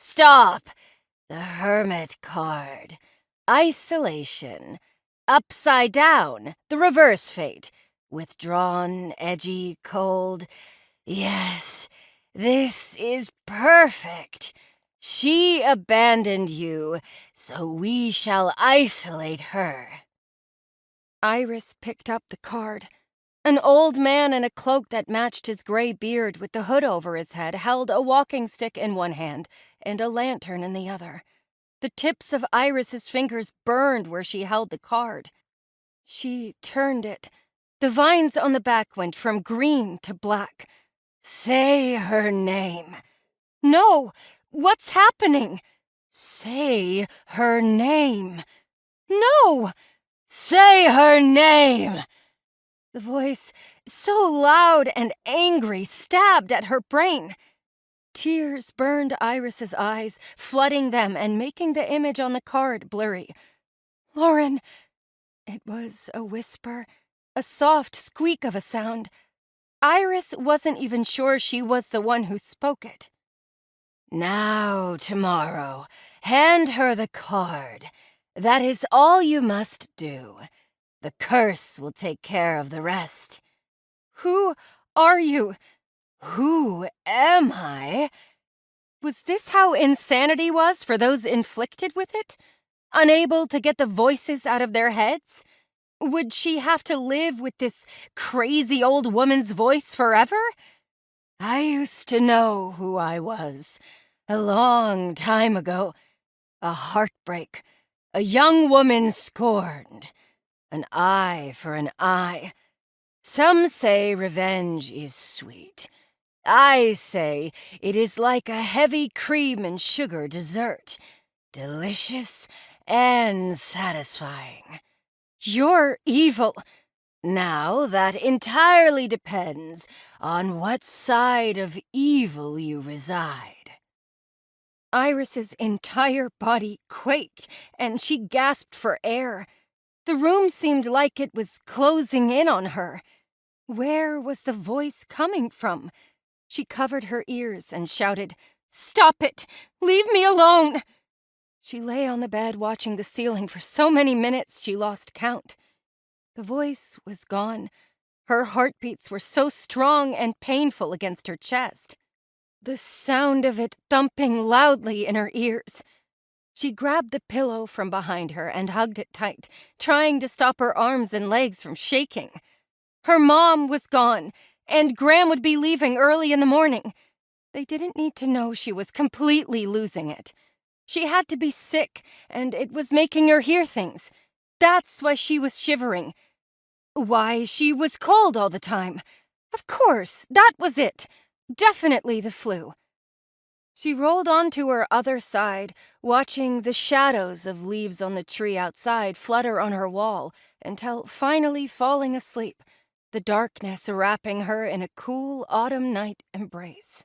Stop! The Hermit card. Isolation. Upside down. The reverse fate. Withdrawn, edgy, cold. Yes, this is perfect. She abandoned you, so we shall isolate her. Iris picked up the card. An old man in a cloak that matched his gray beard with the hood over his head held a walking stick in one hand and a lantern in the other. The tips of Iris's fingers burned where she held the card. She turned it. The vines on the back went from green to black. Say her name. No! What's happening? Say her name. No! Say her name! The voice, so loud and angry, stabbed at her brain. Tears burned Iris's eyes, flooding them and making the image on the card blurry. Lauren! It was a whisper, a soft squeak of a sound. Iris wasn't even sure she was the one who spoke it. Now, tomorrow, hand her the card. That is all you must do. The curse will take care of the rest. Who are you? Who am I? Was this how insanity was for those inflicted with it? Unable to get the voices out of their heads? Would she have to live with this crazy old woman's voice forever? I used to know who I was. A long time ago. A heartbreak. A young woman scorned. An eye for an eye. Some say revenge is sweet. I say it is like a heavy cream and sugar dessert. Delicious and satisfying. You're evil. Now, that entirely depends on what side of evil you reside. Iris's entire body quaked, and she gasped for air. The room seemed like it was closing in on her. Where was the voice coming from? She covered her ears and shouted, "Stop it! Leave me alone!" She lay on the bed watching the ceiling for so many minutes she lost count. The voice was gone. Her heartbeats were so strong and painful against her chest. The sound of it thumping loudly in her ears. She grabbed the pillow from behind her and hugged it tight, trying to stop her arms and legs from shaking. Her mom was gone, and Graham would be leaving early in the morning. They didn't need to know she was completely losing it. She had to be sick, and it was making her hear things. That's why she was shivering. Why she was cold all the time. Of course, that was it. Definitely the flu. She rolled onto her other side, watching the shadows of leaves on the tree outside flutter on her wall, until finally falling asleep, the darkness wrapping her in a cool autumn night embrace.